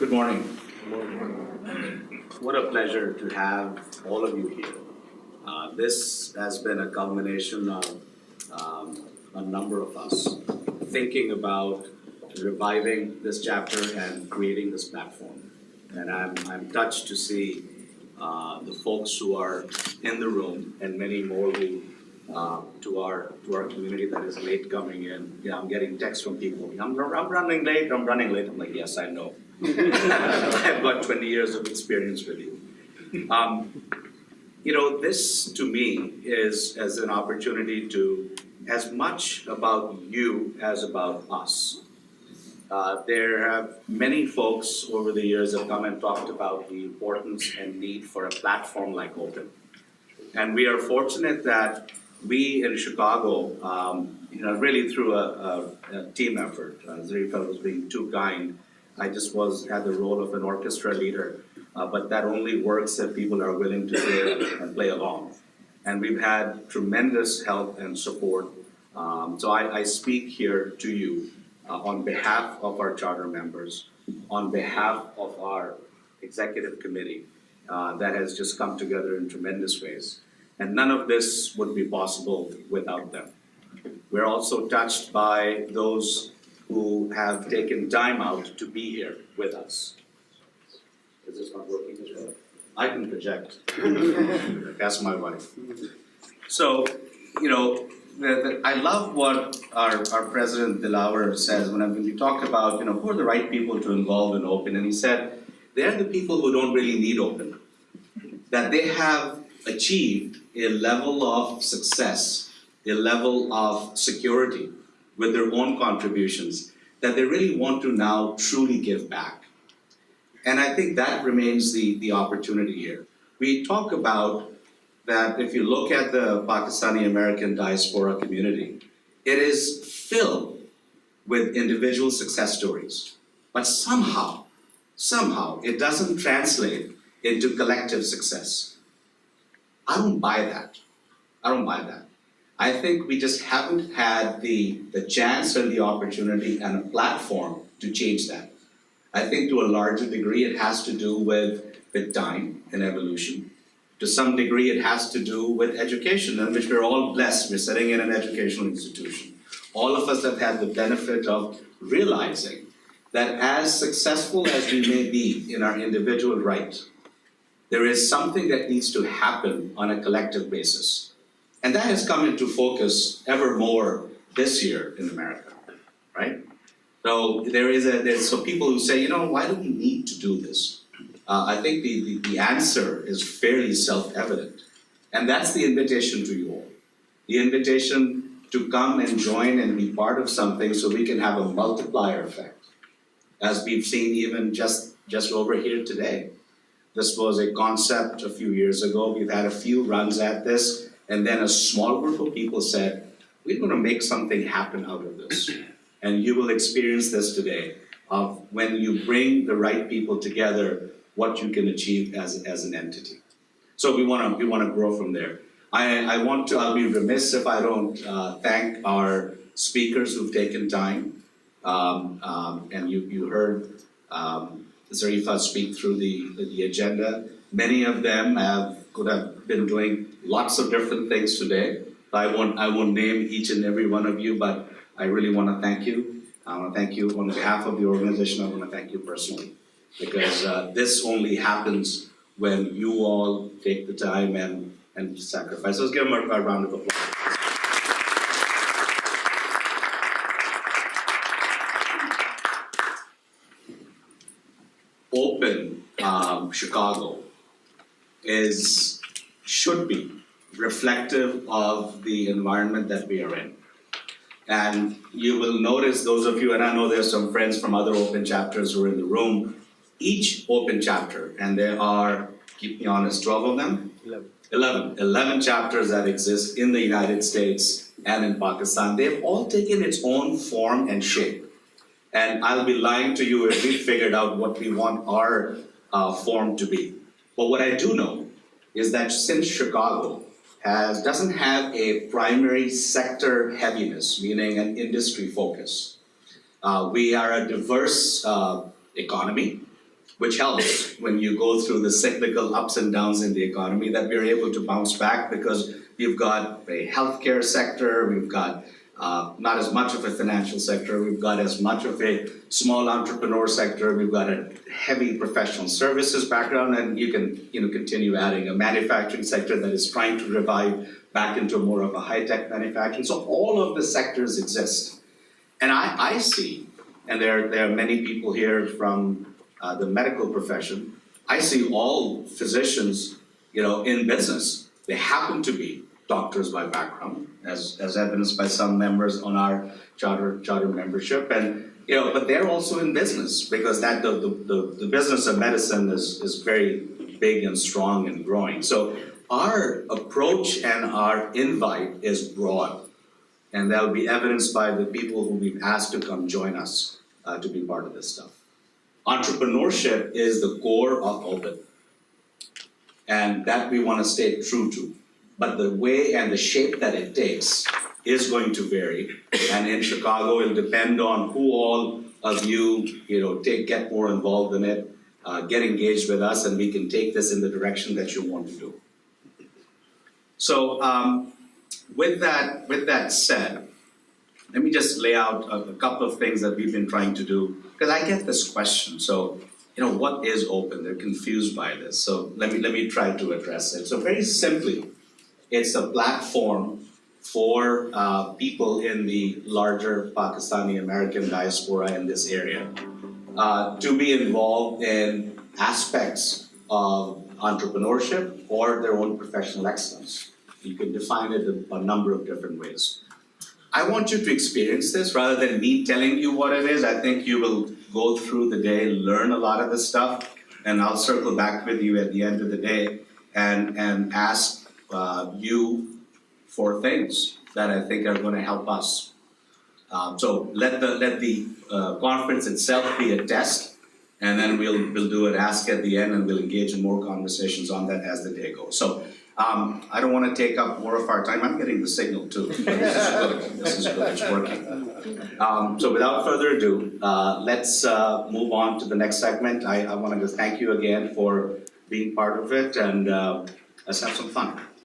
Good morning. What a pleasure to have all of you here. This has been a culmination of a number of us thinking about reviving this chapter and creating this platform. And I'm touched to see the folks who are in the room and many more who to our community that is late coming in. Yeah, I'm getting texts from people. I'm running late. I'm like, yes, I know. I've got 20 years of experience with you. This to me is as an opportunity to, as much about you as about us. There have many folks over the years have come and talked about the importance and need for a platform like Open. And we are fortunate that we in Chicago, really through a team effort, Zarifa was being too kind. I just had the role of an orchestra leader, but that only works if people are willing to play along. And we've had tremendous help and support. So I speak here to you on behalf of our charter members, on behalf of our executive committee that has just come together in tremendous ways. And none of this would be possible without them. We're also touched by those who have taken time out to be here with us. Is this not working as well? I can project. Ask my wife. So, I love what our President Dilawar says when we talked about, who are the right people to involve in Open, and he said, they're the people who don't really need Open. That they have achieved a level of success, a level of security with their own contributions that they really want to now truly give back. And I think that remains the opportunity here. We talk about that if you look at the Pakistani American diaspora community, it is filled with individual success stories. But somehow it doesn't translate into collective success. I don't buy that. I think we just haven't had the chance and the opportunity and a platform to change that. I think to a larger degree it has to do with time and evolution. To some degree it has to do with education, in which we're all blessed. We're sitting in an educational institution. All of us have had the benefit of realizing that as successful as we may be in our individual right, there is something that needs to happen on a collective basis. And that has come into focus ever more this year in America, right? So there's people who say, why do we need to do this? I think the answer is fairly self-evident. And that's the invitation to you all. The invitation to come and join and be part of something so we can have a multiplier effect. As we've seen even just over here today. This was a concept a few years ago. We've had a few runs at this, and then a small group of people said, we're going to make something happen out of this. And you will experience this today of when you bring the right people together, what you can achieve as an entity. So we want to grow from there. I'll be remiss if I don't thank our speakers who've taken time. And you heard Zarifa speak through the agenda. Many of them could have been doing lots of different things today. I won't name each and every one of you, but I really want to thank you. I want to thank you on behalf of the organization. I want to thank you personally, because this only happens when you all take the time and sacrifice. Let's give them a round of applause. Open Chicago should be reflective of the environment that we are in. And you will notice, those of you, and I know there's some friends from other Open chapters who are in the room, each Open chapter, and there are, keep me honest, 12 of them? 11 chapters that exist in the United States and in Pakistan. They've all taken its own form and shape. And I'll be lying to you if we figured out what we want our form to be. But what I do know is that since Chicago doesn't have a primary sector heaviness, meaning an industry focus, we are a diverse economy. which helps when you go through the cyclical ups and downs in the economy, that we're able to bounce back because we've got a healthcare sector, we've got not as much of a financial sector, we've got as much of a small entrepreneur sector, we've got a heavy professional services background, and you can continue adding a manufacturing sector that is trying to revive back into more of a high-tech manufacturing. So all of the sectors exist. And I see, and there are many people here from the medical profession, I see all physicians, in business. They happen to be doctors by background, as evidenced by some members on our charter membership, and but they're also in business because that the business of medicine is very big and strong and growing. So our approach and our invite is broad, and that will be evidenced by the people who we've asked to come join us to be part of this stuff. Entrepreneurship is the core of Open, and that we want to stay true to. But the way and the shape that it takes is going to vary, and in Chicago it'll depend on who all of you, get more involved in it, get engaged with us, and we can take this in the direction that you want to do. So with that said, let me just lay out a couple of things that we've been trying to do, because I get this question. So, what is Open? They're confused by this. So let me try to address it. So very simply, it's a platform for people in the larger Pakistani American diaspora in this area to be involved in aspects of entrepreneurship or their own professional excellence. You can define it in a number of different ways. I want you to experience this rather than me telling you what it is. I think you will go through the day, learn a lot of this stuff, and I'll circle back with you at the end of the day and ask you for things that I think are going to help us. So let the conference itself be a test, and then we'll do an ask at the end, and we'll engage in more conversations on that as the day goes. So I don't want to take up more of our time. I'm getting the signal too. This is good. This is good. It's working. So without further ado, let's move on to the next segment. I wanted to thank you again for being part of it, and let's have some fun.